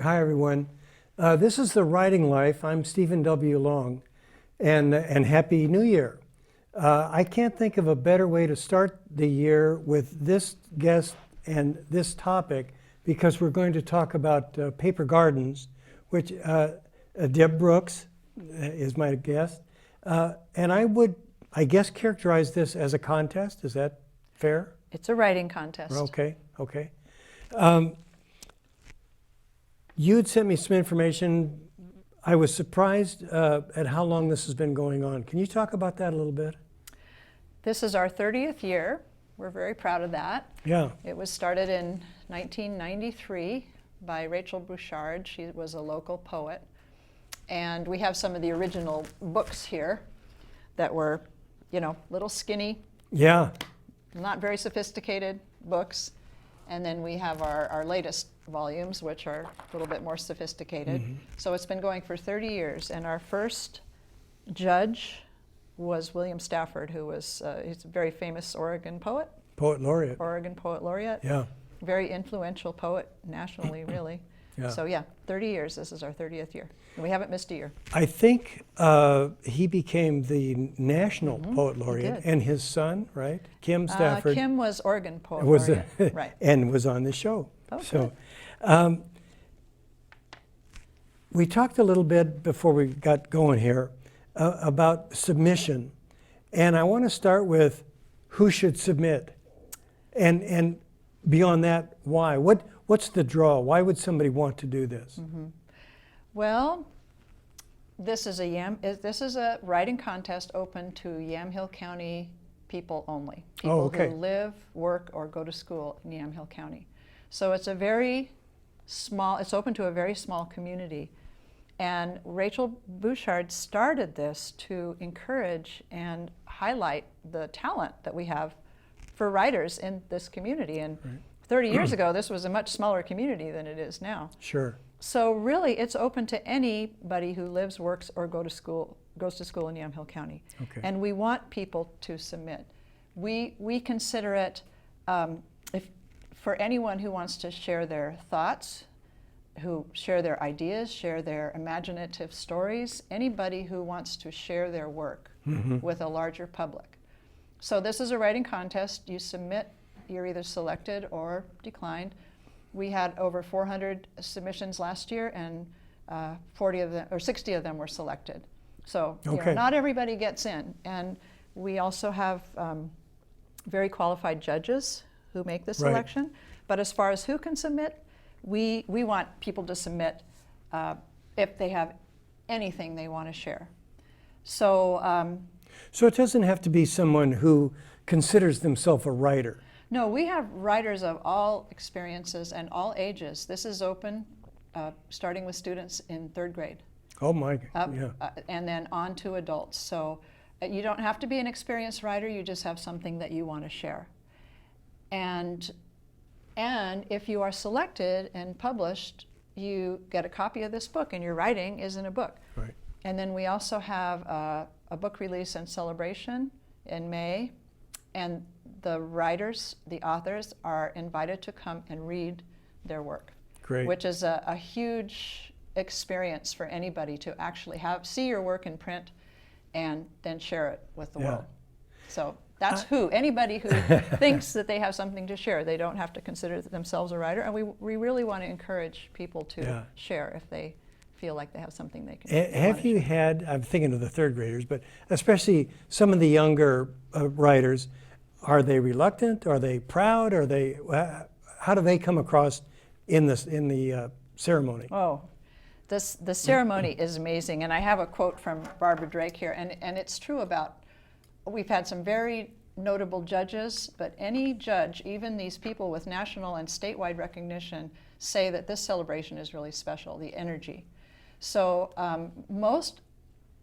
Hi, everyone. This is The Writing Life. I'm Stephen W. Long, and Happy New Year. I can't think of a better way to start the year with this guest and this topic, because we're going to talk about paper gardens, which Deb Broocks is my guest. And I guess, characterize this as a contest. Is that fair? It's a writing contest. Okay. You had sent me some information. I was surprised at how long this has been going on. Can you talk about that a little bit? This is our 30th year. We're very proud of that. Yeah. It was started in 1993 by Rachel Bouchard. She was a local poet. And we have some of the original books here that were, little skinny, Yeah. not very sophisticated books. And then we have our latest volumes, which are a little bit more sophisticated. Mm-hmm. So it's been going for 30 years. And our first judge was William Stafford, who was he's a very famous Oregon poet. Poet laureate. Oregon poet laureate. Yeah. Very influential poet nationally, really. Yeah. So yeah, 30 years. This is our 30th year. And we haven't missed a year. I think he became the national poet laureate, did. and his son, right? Kim Stafford. Kim was Oregon poet was laureate. Right. and was on the show. Oh, so, we talked a little bit before we got going here about submission, and I want to start with who should submit, and beyond that, why? What's the draw? Why would somebody want to do this? Mm-hmm. Well, this is a writing contest open to Yamhill County people only. People okay. who live, work, or go to school in Yamhill County. So it's a very small, it's open to a very small community. And Rachel Bouchard started this to encourage and highlight the talent that we have for writers in this community. And Right. 30 years ago, this was a much smaller community than it is now. Sure. So really, it's open to anybody who lives, works, or goes to school in Yamhill County. Okay. And we want people to submit. We consider it, for anyone who wants to share their thoughts, who share their ideas, share their imaginative stories, anybody who wants to share their work with a larger public. So this is a writing contest. You submit, you're either selected or declined. We had over 400 submissions last year, and 60 of them were selected. So Okay. not everybody gets in. And we also have very qualified judges who make the Right. selection. But as far as who can submit, we want people to submit if they have anything they want to share. So So it doesn't have to be someone who considers themselves a writer. no, we have writers of all experiences and all ages. This is open, starting with students in 3rd grade, Oh my, yeah. And then on to adults. So you don't have to be an experienced writer, you just have something that you want to share. And if you are selected and published, you get a copy of this book, and your writing is in a book. Right. And then we also have a book release and celebration in May, and the writers, the authors, are invited to come and read their work. Great. Which is a huge experience for anybody to actually see your work in print and then share it with the Yeah. world. So that's anybody who thinks that they have something to share. They don't have to consider themselves a writer, and we really want to encourage people to share if they feel like they have something they can. Have you had, I'm thinking of the 3rd graders, but especially some of the younger writers, are they reluctant? Are they proud? How do they come across in the ceremony? Oh, the ceremony is amazing, and I have a quote from Barbara Drake here, and it's true about, we've had some very notable judges, but any judge, even these people with national and statewide recognition, say that this celebration is really special, the energy. So most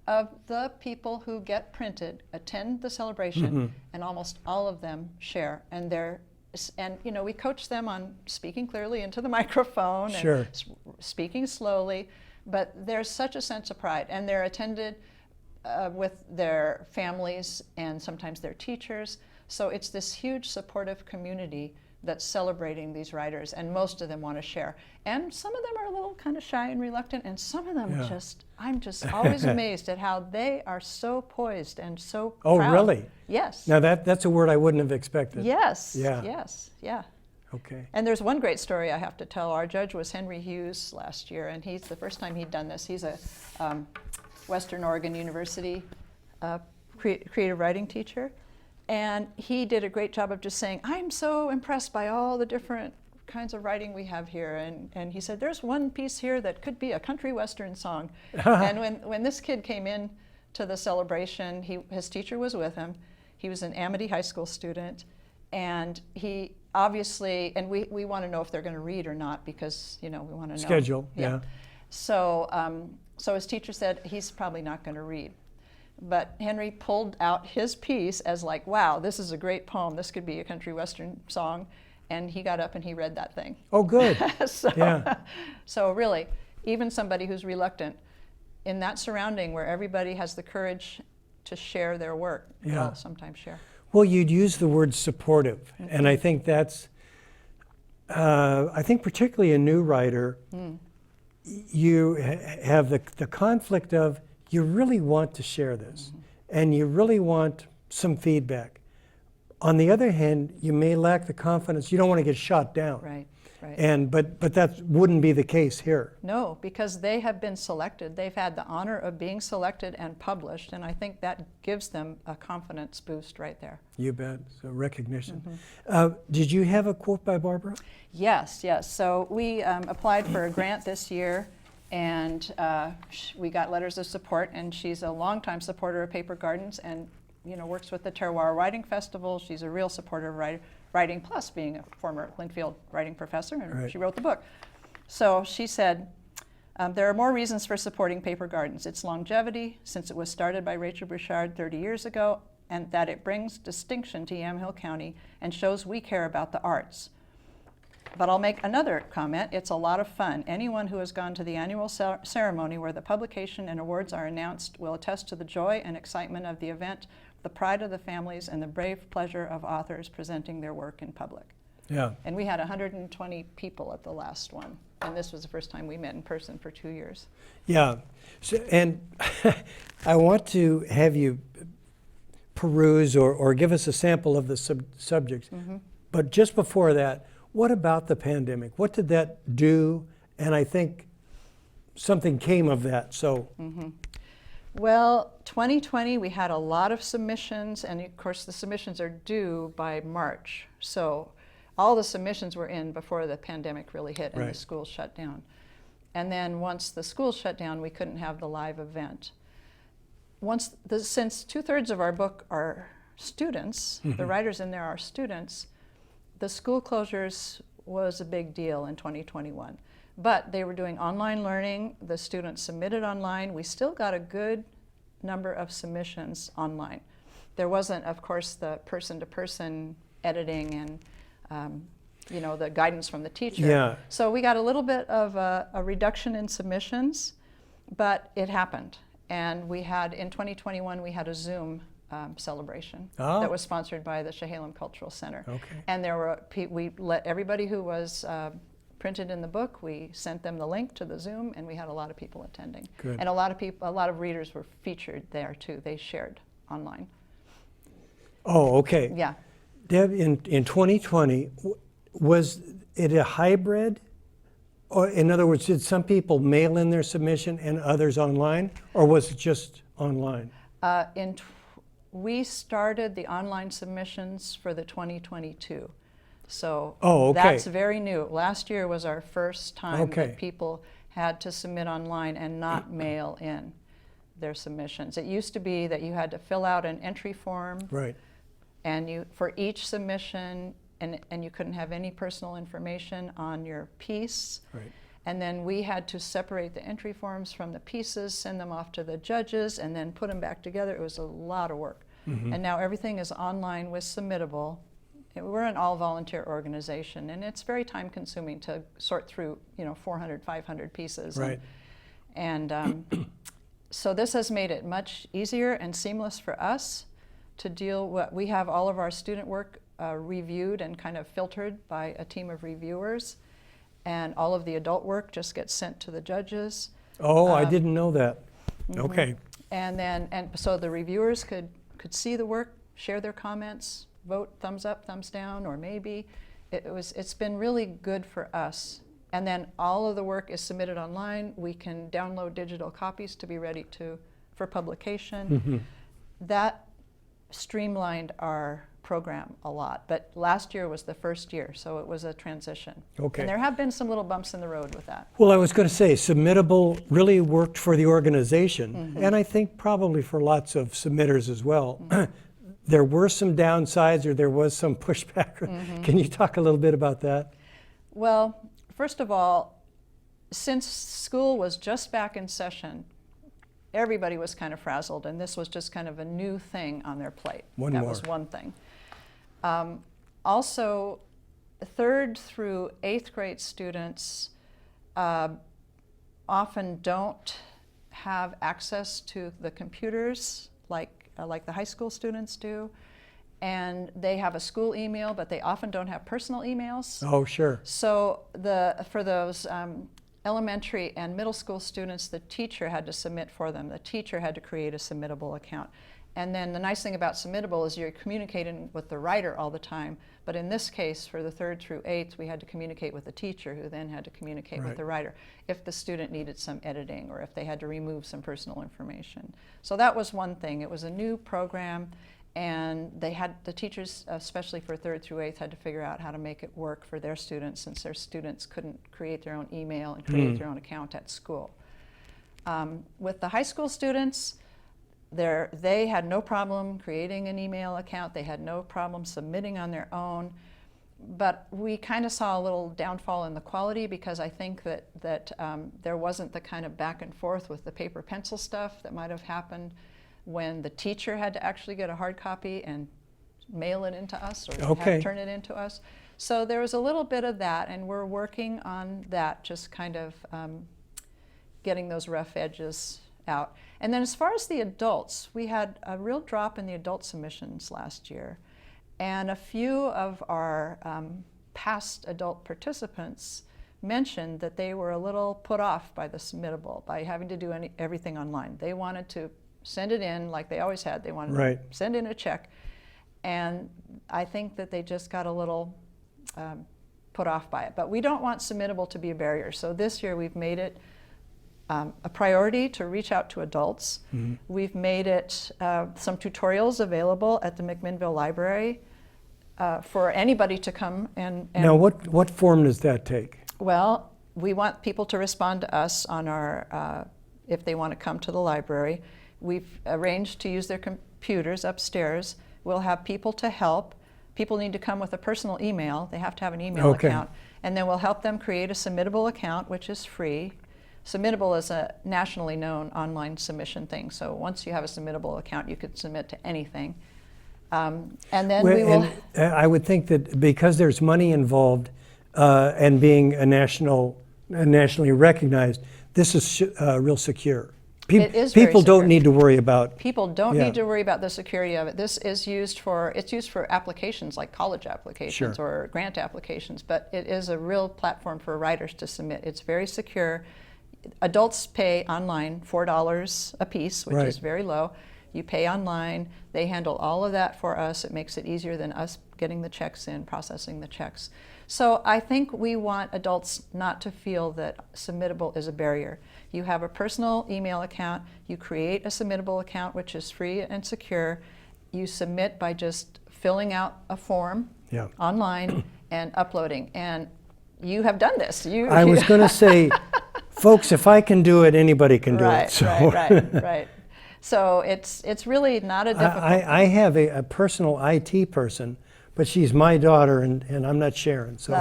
of the people who get printed attend the celebration, and almost all of them share. And we coach them on speaking clearly into the microphone Sure. and speaking slowly. But there's such a sense of pride, and they're attended with their families and sometimes their teachers. So it's this huge supportive community that's celebrating these writers, and most of them want to share. And some of them are a little kind of shy and reluctant, and some of them Yeah. I'm just always amazed at how they are so poised and so Oh, proud. really? Yes. Now that's a word I wouldn't have expected. Yes. Yeah. Yes. Yeah. Okay. And there's one great story I have to tell. Our judge was Henry Hughes last year, and he's the first time he'd done this. He's a Western Oregon University creative writing teacher. And he did a great job of just saying, I'm so impressed by all the different kinds of writing we have here. And he said, there's one piece here that could be a country western song. And when this kid came in to the celebration, his teacher was with him. He was an Amity High School student. And he obviously, and we want to know if they're going to read or not, because, we want to know. Schedule, yeah. So, so his teacher said, he's probably not going to read. But Henry pulled out his piece as like, wow, this is a great poem. This could be a country western song. And he got up and he read that thing. Oh, good. Yeah. So really, even somebody who's reluctant, in that surrounding where everybody has the courage to share their work, will sometimes share. Well, you'd use the word supportive. Mm-hmm. And I think that's, I think particularly a new writer, you have the conflict of, you really want to share this, and you really want some feedback. On the other hand, you may lack the confidence. You don't want to get shot down. Right, right. And but that wouldn't be the case here. No, because they have been selected. They've had the honor of being selected and published, and I think that gives them a confidence boost right there. You bet. So recognition. Did you have a quote by Barbara? Yes, yes. So we applied for a grant this year, and we got letters of support, and she's a longtime supporter of Paper Gardens, and works with the Terroir Writing Festival. She's a real supporter of writing, plus being a former Linfield writing professor, and she wrote the book. So she said, there are more reasons for supporting Paper Gardens. Its longevity, since it was started by Rachel Bouchard 30 years ago, and that it brings distinction to Yamhill County and shows we care about the arts. But I'll make another comment. It's a lot of fun. Anyone who has gone to the annual ceremony where the publication and awards are announced will attest to the joy and excitement of the event, the pride of the families, and the brave pleasure of authors presenting their work in public. Yeah. And we had 120 people at the last one. And this was the first time we met in person for 2 years. Yeah. So, and I want to have you peruse or give us a sample of the subjects. But just before that, what about the pandemic? What did that do? And I think something came of that. So, Well, 2020, we had a lot of submissions, and of course the submissions are due by March. So all the submissions were in before the pandemic really hit and the schools shut down. And then once the schools shut down, we couldn't have the live event. Since 2/3 of our book are students, the writers in there are students, the school closures was a big deal in 2021. But they were doing online learning. The students submitted online. We still got a good number of submissions online. There wasn't, of course, the person-to-person editing and the guidance from the teacher. Yeah. So we got a little bit of a reduction in submissions, but it happened. And we had, in 2021, we had a Zoom celebration that was sponsored by the Chehalem Cultural Center. Okay. And there were we let everybody who was printed in the book, we sent them the link to the Zoom, and we had a lot of people attending. Good. And a lot of readers were featured there too. They shared online. Oh, okay. Yeah. Deb, in 2020, was it a hybrid? Or in other words, did some people mail in their submission and others online, or was it just online? We started the online submissions for the 2022. So okay. That's very new. Last year was our first time Okay. that people had to submit online and not mail in their submissions. It used to be that you had to fill out an entry form, Right. and for each submission, and you couldn't have any personal information on your piece. Right. And then we had to separate the entry forms from the pieces, send them off to the judges, and then put them back together. It was a lot of work. And now everything is online with Submittable. We're an all-volunteer organization, and it's very time-consuming to sort through, 400, 500 pieces. Right. And so this has made it much easier and seamless for us to deal with. We have all of our student work reviewed and kind of filtered by a team of reviewers, and all of the adult work just gets sent to the judges. Oh, I didn't know that. Okay. And so the reviewers could see the work, share their comments, vote thumbs up, thumbs down, or maybe. It's been really good for us. And then all of the work is submitted online. We can download digital copies to be ready for publication. That streamlined our program a lot. But last year was the first year, so it was a transition. Okay. And there have been some little bumps in the road with that. Well, I was going to say, Submittable really worked for the organization, and I think probably for lots of submitters as well. There were some downsides, or there was some pushback. Can you talk a little bit about that? Well, first of all, since school was just back in session, everybody was kind of frazzled, and this was just kind of a new thing on their plate. That was one thing. Also, 3rd through 8th grade students often don't have access to the computers like the high school students do. And they have a school email, but they often don't have personal emails. Oh, sure. So for those elementary and middle school students, the teacher had to submit for them. The teacher had to create a Submittable account. And then the nice thing about Submittable is you're communicating with the writer all the time. But in this case, for the 3rd through 8th, we had to communicate with the teacher, who then had to communicate with the writer if the student needed some editing or if they had to remove some personal information. So that was one thing. It was a new program. And the teachers, especially for 3rd through 8th, had to figure out how to make it work for their students, since their students couldn't create their own email and create their own account at school. With the high school students, they had no problem creating an email account. They had no problem submitting on their own. But we kind of saw a little downfall in the quality, because I think that there wasn't the kind of back and forth with the paper pencil stuff that might have happened when the teacher had to actually get a hard copy and mail it into us, or turn it into us. So there was a little bit of that, and we're working on that, just kind of getting those rough edges out. And then as far as the adults, we had a real drop in the adult submissions last year. And a few of our past adult participants mentioned that they were a little put off by the Submittable, by having to do everything online. They wanted to send it in like they always had. They wanted to send in a check. And I think that they just got a little put off by it. But we don't want Submittable to be a barrier. So this year we've made it a priority to reach out to adults. We've made it some tutorials available at the McMinnville Library for anybody to come and Now, what form does that take? Well, we want people to respond to us on our, if they want to come to the library. We've arranged to use their computers upstairs. We'll have people to help. People need to come with a personal email. They have to have an email account. And then we'll help them create a Submittable account, which is free. Submittable is a nationally known online submission thing. So once you have a Submittable account, you can submit to anything. And then we will... I would think that because there's money involved and being nationally recognized, this is real secure. People don't need to worry about. People don't need to worry about the security of it. This is used for applications like college applications or grant applications, but it is a real platform for writers to submit. It's very secure. Adults pay online $4 a piece, which is very low. You pay online. They handle all of that for us. It makes it easier than us getting the checks in, processing the checks. So I think we want adults not to feel that Submittable is a barrier. You have a personal email account. You create a Submittable account, which is free and secure. You submit by just filling out a form online and uploading. And you have done this. I was going to say, folks, if I can do it, anybody can do it. So. Right. So it's really not a difficult thing. I have a personal IT person, but she's my daughter, and I'm not sharing. So.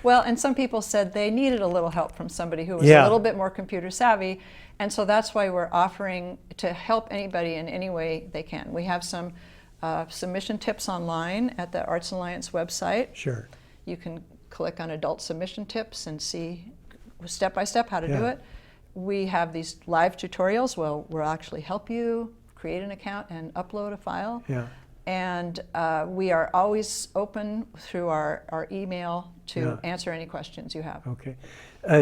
Well, and some people said they needed a little help from somebody who was a little bit more computer savvy, and so that's why we're offering to help anybody in any way they can. We have some submission tips online at the Arts Alliance website. Sure. You can click on Adult Submission Tips and see step by step how to do it. We have these live tutorials where we'll actually help you create an account and upload a file. And we are always open through our email to answer any questions you have. Okay.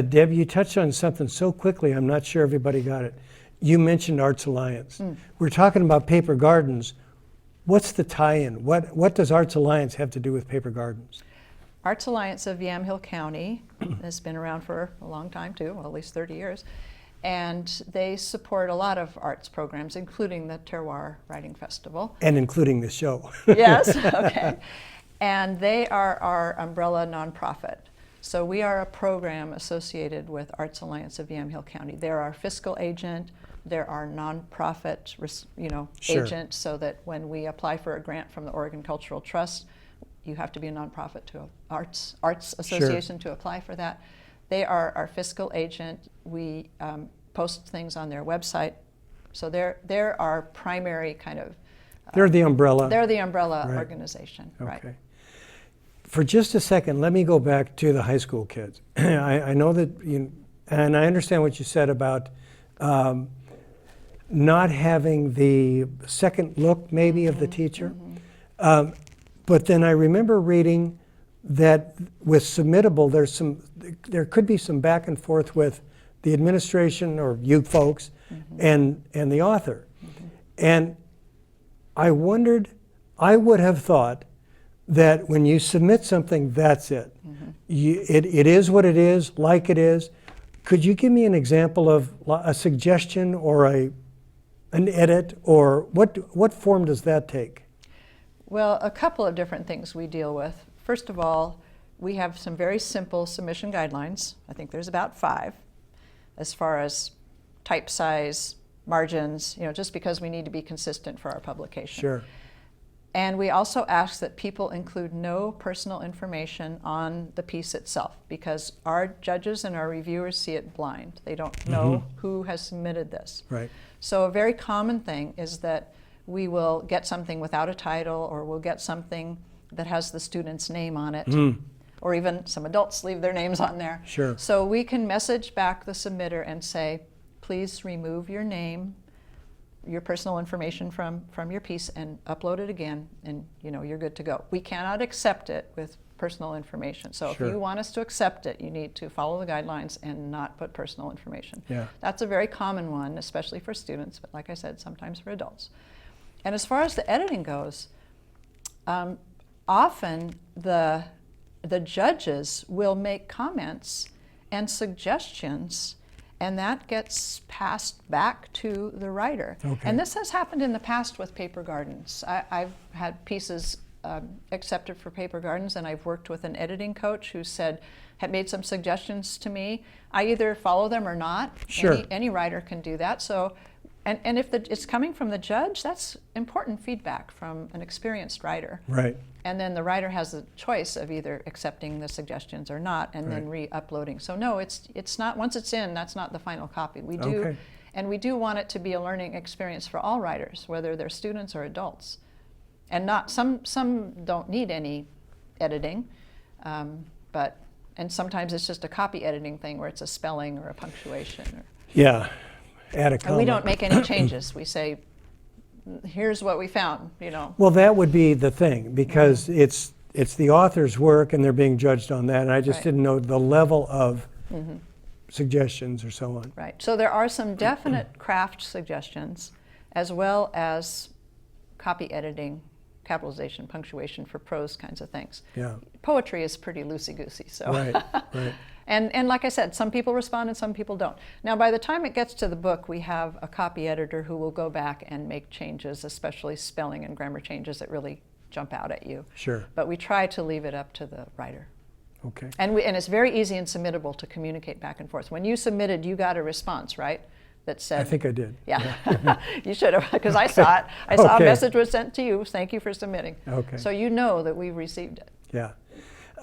Deb, you touched on something so quickly, I'm not sure everybody got it. You mentioned Arts Alliance. We're talking about Paper Gardens. What's the tie-in? What does Arts Alliance have to do with Paper Gardens? Arts Alliance of Yamhill County has been around for a long time too, well, at least 30 years. And they support a lot of arts programs, including the Terroir Writing Festival. And including the show. Yes, okay. And they are our umbrella nonprofit. So we are a program associated with Arts Alliance of Yamhill County. They're our fiscal agent. They're our nonprofit, Sure. agent, so that when we apply for a grant from the Oregon Cultural Trust, you have to be a nonprofit to arts association to apply for that. They are our fiscal agent. We post things on their website. So they're our primary kind of. They're the umbrella. They're the umbrella Right. organization, Okay. right? For just a second, let me go back to the high school kids. I know that and I understand what you said about not having the second look maybe of the teacher. But then I remember reading that with submittable, there could be some back and forth with the administration or you folks and the author. And I wondered, I would have thought that when you submit something, that's it. It is what it is, like it is. Could you give me an example of a suggestion or an edit, or what form does that take? Well, a couple of different things we deal with. First of all, we have some very simple submission guidelines. I think there's about 5, as far as type size, margins, just because we need to be consistent for our publication. Sure. And we also ask that people include no personal information on the piece itself, because our judges and our reviewers see it blind. They don't know who has submitted this. Right. So a very common thing is that we will get something without a title, or we'll get something that has the student's name on it, or even some adults leave their names on there. Sure. So we can message back the submitter and say, please remove your name, your personal information from your piece, and upload it again, and you're good to go. We cannot accept it with personal information. So Sure. if you want us to accept it, you need to follow the guidelines and not put personal information. Yeah. That's a very common one, especially for students, but like I said, sometimes for adults. And as far as the editing goes, often the judges will make comments and suggestions, and that gets passed back to the writer. Okay. And this has happened in the past with Paper Gardens. I've had pieces accepted for Paper Gardens, and I've worked with an editing coach who had made some suggestions to me. I either follow them or not. Sure. Any writer can do that. So, and if it's coming from the judge, that's important feedback from an experienced writer. Right. And then the writer has the choice of either accepting the suggestions or not, and then re-uploading. So no, it's not, once it's in, that's not the final copy. We do, Okay. and we do want it to be a learning experience for all writers, whether they're students or adults. And not, some don't need any editing, and sometimes it's just a copy editing thing where it's a spelling or a punctuation. Yeah. Add a comment. And we don't make any changes. We say, here's what we found, Well, that would be the thing, because it's the author's work and they're being judged on that, and I just Right. didn't know the level of suggestions or so on. Right. So there are some definite craft suggestions, as well as copy editing, capitalization, punctuation for prose kinds of things. Yeah. Poetry is pretty loosey-goosey. So. Right. Right. And like I said, some people respond and some people don't. Now, by the time it gets to the book, we have a copy editor who will go back and make changes, especially spelling and grammar changes that really jump out at you. Sure. But we try to leave it up to the writer. Okay. And it's very easy and submittable to communicate back and forth. When you submitted, you got a response, right? That said, I think I did. yeah, you should have, because I saw it. I saw Okay. a message was sent to you. Thank you for submitting. Okay. So you know that we received it. Yeah.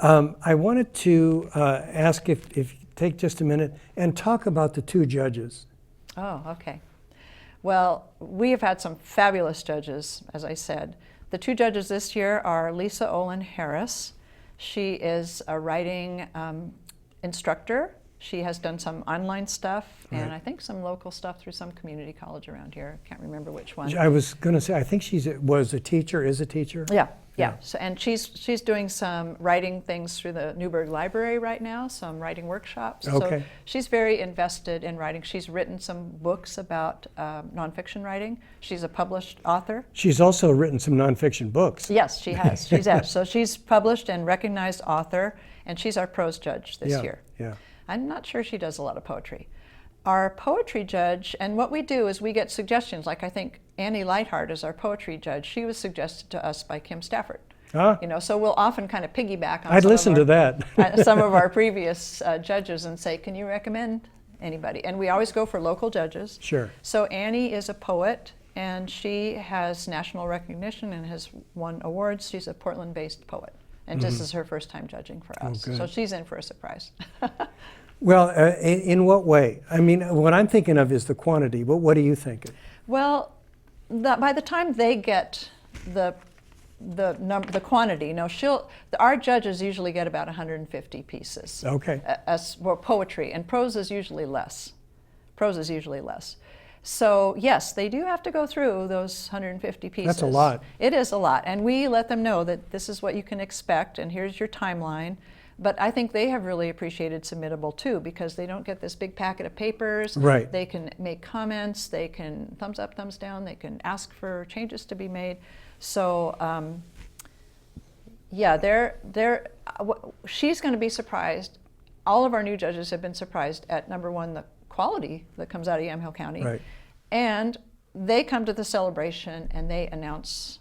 I wanted to ask if you take just a minute and talk about the 2 judges. Oh, okay. Well, we have had some fabulous judges, as I said. The 2 judges this year are Lisa Olin Harris. She is a writing instructor She has done some online stuff, and I think some local stuff through some community college around here. Can't remember which one. I was going to say, I think was a teacher, is a teacher. Yeah. So, and she's doing some writing things through the Newburgh Library right now, some writing workshops. Okay. So she's very invested in writing. She's written some books about nonfiction writing. She's a published author. She's also written some nonfiction books. Yes, she has. So she's published and recognized author, and she's our prose judge this year. Yeah. I'm not sure she does a lot of poetry. Our poetry judge, and what we do is we get suggestions, like I think Annie Lightheart is our poetry judge. She was suggested to us by Kim Stafford. Ah. So we'll often kind of piggyback on I'd listen to that. some of our previous judges and say, can you recommend anybody? And we always go for local judges. Sure. So Annie is a poet, and she has national recognition and has won awards. She's a Portland-based poet, and this is her first time judging for us. good. So she's in for a surprise. Well, in what way? I mean, what I'm thinking of is the quantity, but what are you thinking? Well, by the time they get the quantity, our judges usually get about 150 pieces. Okay. Well, poetry, and prose is usually less. So yes, they do have to go through those 150 pieces. That's a lot. It is a lot, and we let them know that this is what you can expect, and here's your timeline. But I think they have really appreciated Submittable too, because they don't get this big packet of papers. Right. They can make comments, they can thumbs up, thumbs down, they can ask for changes to be made. So she's going to be surprised. All of our new judges have been surprised at, number one, the quality that comes out of Yamhill County. Right. And they come to the celebration and they announce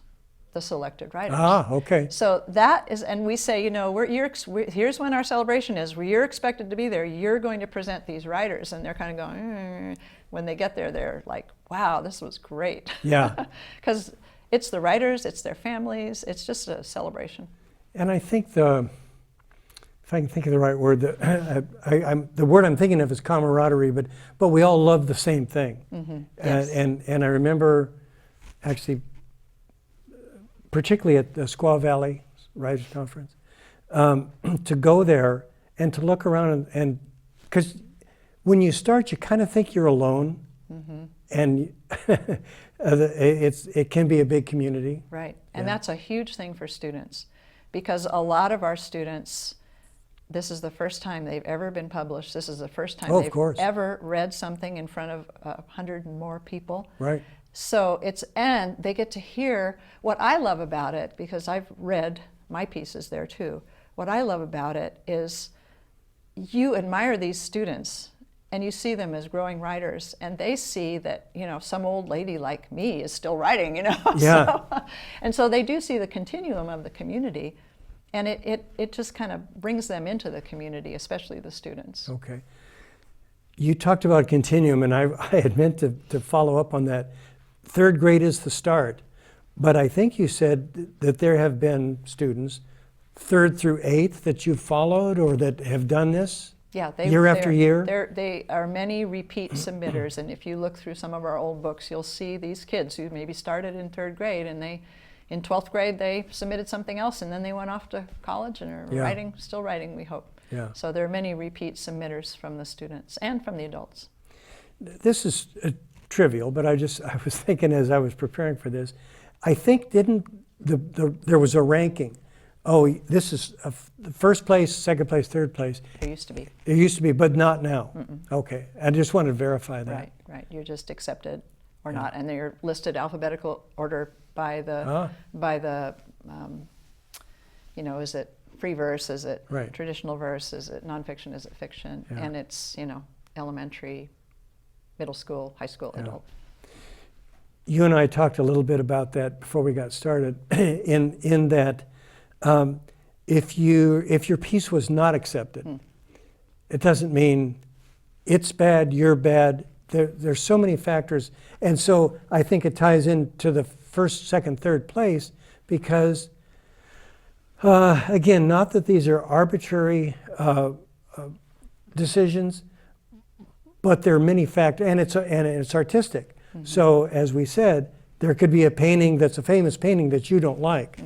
the selected writers. Ah, okay. So that is, and we say, here's when our celebration is, where you're expected to be there, you're going to present these writers, and they're kind of going, when they get there, they're like, wow, this was great. Yeah. Because it's the writers, it's their families, it's just a celebration. And I think if I can think of the right word, the word I'm thinking of is camaraderie, but we all love the same thing. Mm-hmm. Yes. And I remember actually, particularly at the Squaw Valley Writers Conference, to go there and to look around and because when you start, you kind of think you're alone, mm-hmm. and it can be a big community. Right, and that's a huge thing for students, because a lot of our students, this is the first time they've ever been published. This is the first time they've ever read something in front of 100 and more people. Right. So and they get to hear what I love about it, because I've read my pieces there too. What I love about it is you admire these students and you see them as growing writers, and they see that, some old lady like me is still writing, Yeah. And so they do see the continuum of the community, and it just kind of brings them into the community, especially the students. Okay. You talked about continuum, and I had meant to follow up on that. Third grade is the start, but I think you said that there have been students, 3rd through 8th, that you've followed or that have done this year after year? They are many repeat submitters, and if you look through some of our old books, you'll see these kids who maybe started in 3rd grade, and in 12th grade they submitted something else, and then they went off to college and are still writing, we hope. Yeah. So there are many repeat submitters from the students and from the adults. This is trivial, but I was thinking as I was preparing for this, I think there was a ranking. Oh, this is first place, second place, third place. There used to be. It used to be, but not now. Mm-mm. Okay, I just wanted to verify that. Right. You're just accepted or not, and they're listed alphabetical order by the is it free verse, is it traditional verse, is it nonfiction, is it fiction, and it's elementary, middle school, high school, adult. You and I talked a little bit about that before we got started. in that, if your piece was not accepted, it doesn't mean it's bad, you're bad. There's so many factors, and so I think it ties into the 1st, 2nd, 3rd place, because again, not that these are arbitrary decisions, but there are many factors, and it's artistic. Mm-hmm. So as we said, there could be a painting that's a famous painting that you don't like,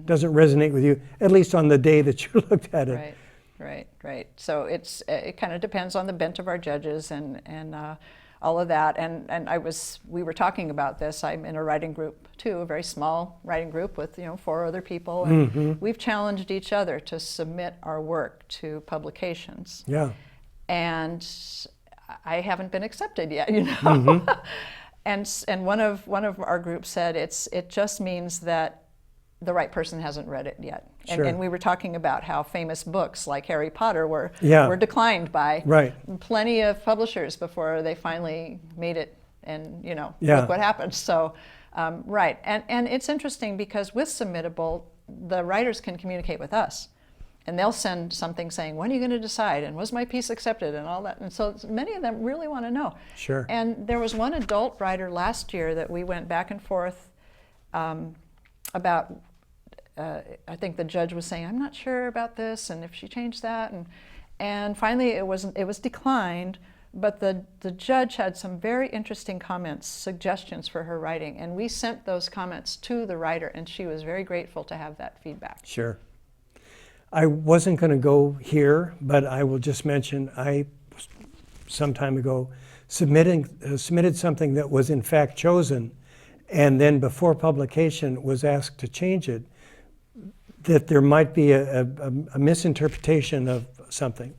doesn't resonate with you, at least on the day that you looked at it. Right. right. So it kind of depends on the bent of our judges and all of that. And we were talking about this. I'm in a writing group too, a very small writing group with 4 other people, and we've challenged each other to submit our work to publications. Yeah. And I haven't been accepted yet, you know. And one of our groups said it just means that the right person hasn't read it yet. Sure. And we were talking about how famous books like Harry Potter were declined by plenty of publishers before they finally made it, and look what happened. So right, and it's interesting because with Submittable, the writers can communicate with us, and they'll send something saying, when are you going to decide, and was my piece accepted, and all that. And so many of them really want to know. Sure. And there was one adult writer last year that we went back and forth about. I think the judge was saying, I'm not sure about this, and if she changed that, and finally it was declined. But the judge had some very interesting comments, suggestions for her writing, and we sent those comments to the writer, and she was very grateful to have that feedback. Sure. I wasn't going to go here, but I will just mention I, some time ago, submitted something that was in fact chosen, and then before publication was asked to change it, that there might be a misinterpretation of something.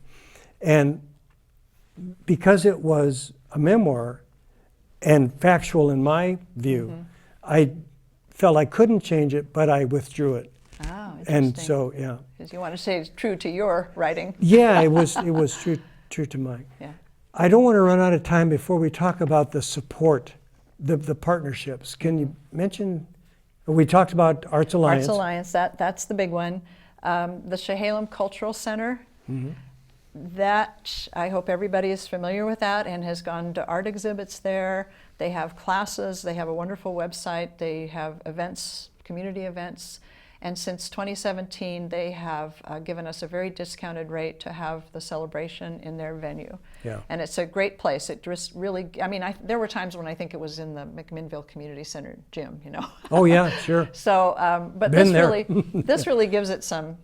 And because it was a memoir and factual in my view, I felt I couldn't change it, but I withdrew it. Oh, interesting. And so, yeah. Because you want to say it's true to your writing. Yeah, it was true to mine. Yeah. I don't want to run out of time before we talk about the support, the partnerships. Can you mention? We talked about Arts Alliance. Arts Alliance, that's the big one. The Chehalem Cultural Center, that, I hope everybody is familiar with that and has gone to art exhibits there. They have classes, they have a wonderful website, they have events, community events. And since 2017, they have given us a very discounted rate to have the celebration in their venue. Yeah. And it's a great place. It just really, I mean, there were times when I think it was in the McMinnville Community Center gym, Oh yeah, sure. So, but Been this there. this really gives it some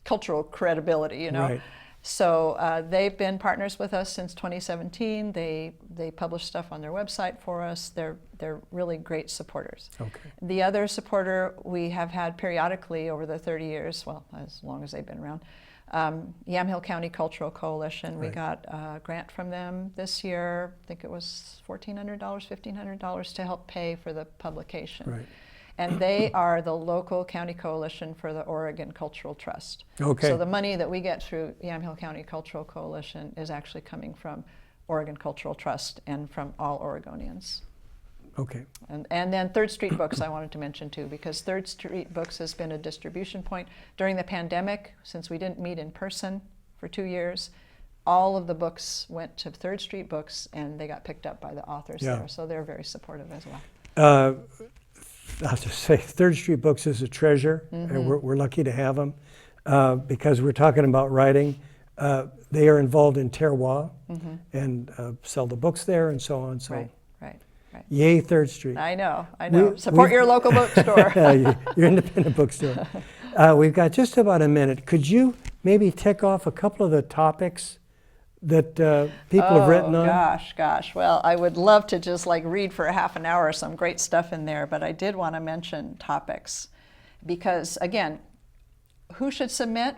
cultural credibility, Right. So they've been partners with us since 2017. They publish stuff on their website for us. They're really great supporters. Okay. The other supporter we have had periodically over the 30 years, well, as long as they've been around, Yamhill County Cultural Coalition. We got a grant from them this year. I think it was $1,400, $1,500 to help pay for the publication. Right. And they are the local county coalition for the Oregon Cultural Trust. Okay. So the money that we get through Yamhill County Cultural Coalition is actually coming from Oregon Cultural Trust and from all Oregonians. Okay. And then Third Street Books I wanted to mention too, because Third Street Books has been a distribution point. During the pandemic, since we didn't meet in person for 2 years, all of the books went to Third Street Books and they got picked up by the authors there. So they're very supportive as well. I'll just say Third Street Books is a treasure, and we're lucky to have them because we're talking about writing. They are involved in terroir and sell the books there and so on. So, Right. Yay, Third Street. I know. Support your local bookstore. Your independent bookstore. We've got just about a minute. Could you maybe tick off a couple of the topics that people have written on? Gosh. Well, I would love to just read for a half an hour some great stuff in there, but I did want to mention topics because, again, who should submit?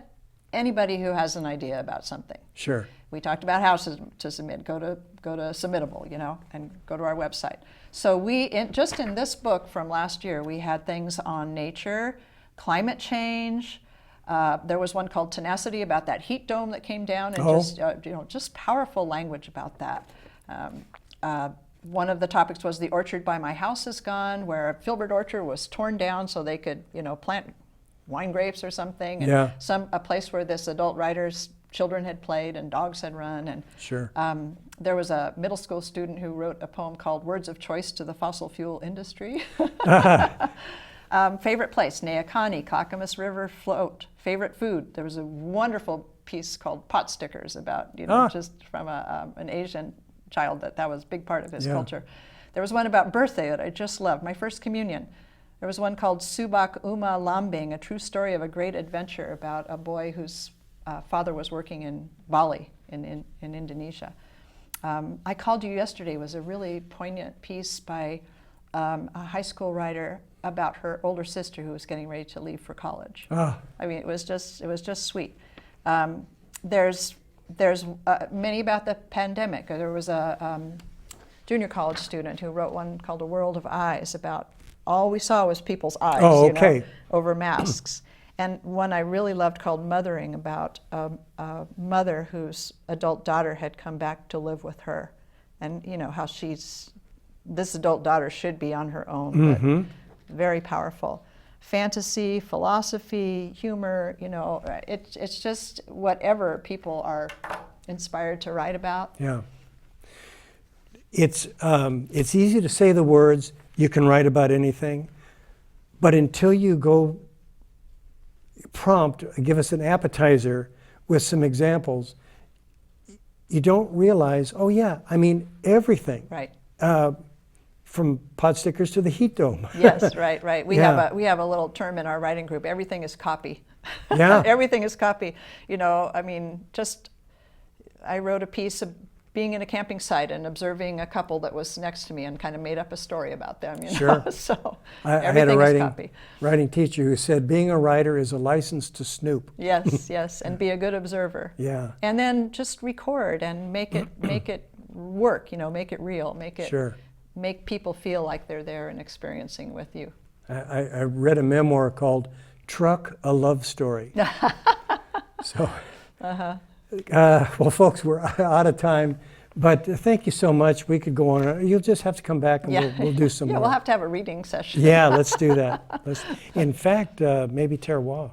Anybody who has an idea about something. Sure. We talked about how to submit. Go to Submittable, and go to our website. So just in this book from last year, we had things on nature, climate change. There was one called Tenacity about that heat dome that came down, and just powerful language about that. One of the topics was the orchard by my house is gone, where a filbert orchard was torn down so they could, plant wine grapes or something. And a place where this adult writer's children had played and dogs had run. And sure. There was a middle school student who wrote a poem called Words of Choice to the Fossil Fuel Industry. Favorite place, Neakani, Clackamas River float. Favorite food, there was a wonderful piece called Pot Stickers about, just from an Asian child that was a big part of his culture. There was one about birthday that I just loved, my first communion. There was one called Subak Uma Lambing, a true story of a great adventure about a boy whose father was working in Bali in Indonesia. I called you yesterday. It was a really poignant piece by a high school writer about her older sister who was getting ready to leave for college. Ah. I mean, it was just sweet. There's many about the pandemic. There was a junior college student who wrote one called A World of Eyes about all we saw was people's eyes, okay. Over masks. And one I really loved called Mothering, about a mother whose adult daughter had come back to live with her, and how this adult daughter should be on her own, Mm-hmm. but very powerful. Fantasy, philosophy, humor, it's just whatever people are inspired to write about. Yeah. It's easy to say the words, you can write about anything, but until you go give us an appetizer with some examples, you don't realize, oh yeah, I mean everything. Right. From pot stickers to the heat dome. Yes, right. We Yeah. have a little term in our writing group. Everything is copy. Yeah. Everything is copy. I wrote a piece of being in a camping site and observing a couple that was next to me and kind of made up a story about them. Sure. So I had everything a is copy. writing teacher who said being a writer is a license to snoop. Yes, and be a good observer. Yeah. And then just record and make it work. Make it real. Sure. Make people feel like they're there and experiencing with you. I read a memoir called Truck, a Love Story. So, well, folks, we're out of time, but thank you so much. We could go on. You'll just have to come back and we'll do some more. We'll have to have a reading session. Yeah, let's do that. In fact, maybe terroir.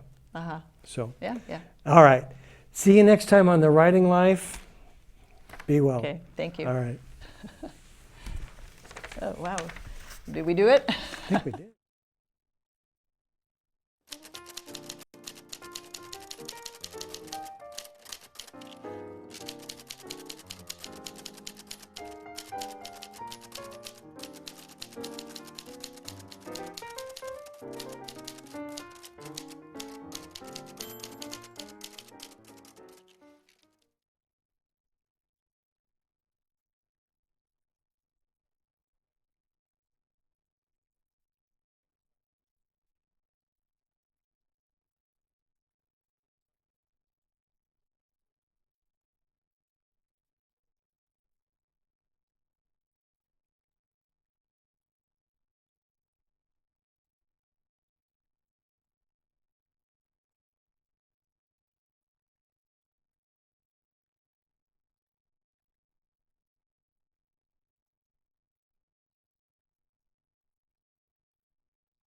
So, Yeah. all right. See you next time on The Writing Life. Be well. Okay, thank you. All right. Oh, wow. Did we do it? I think we did.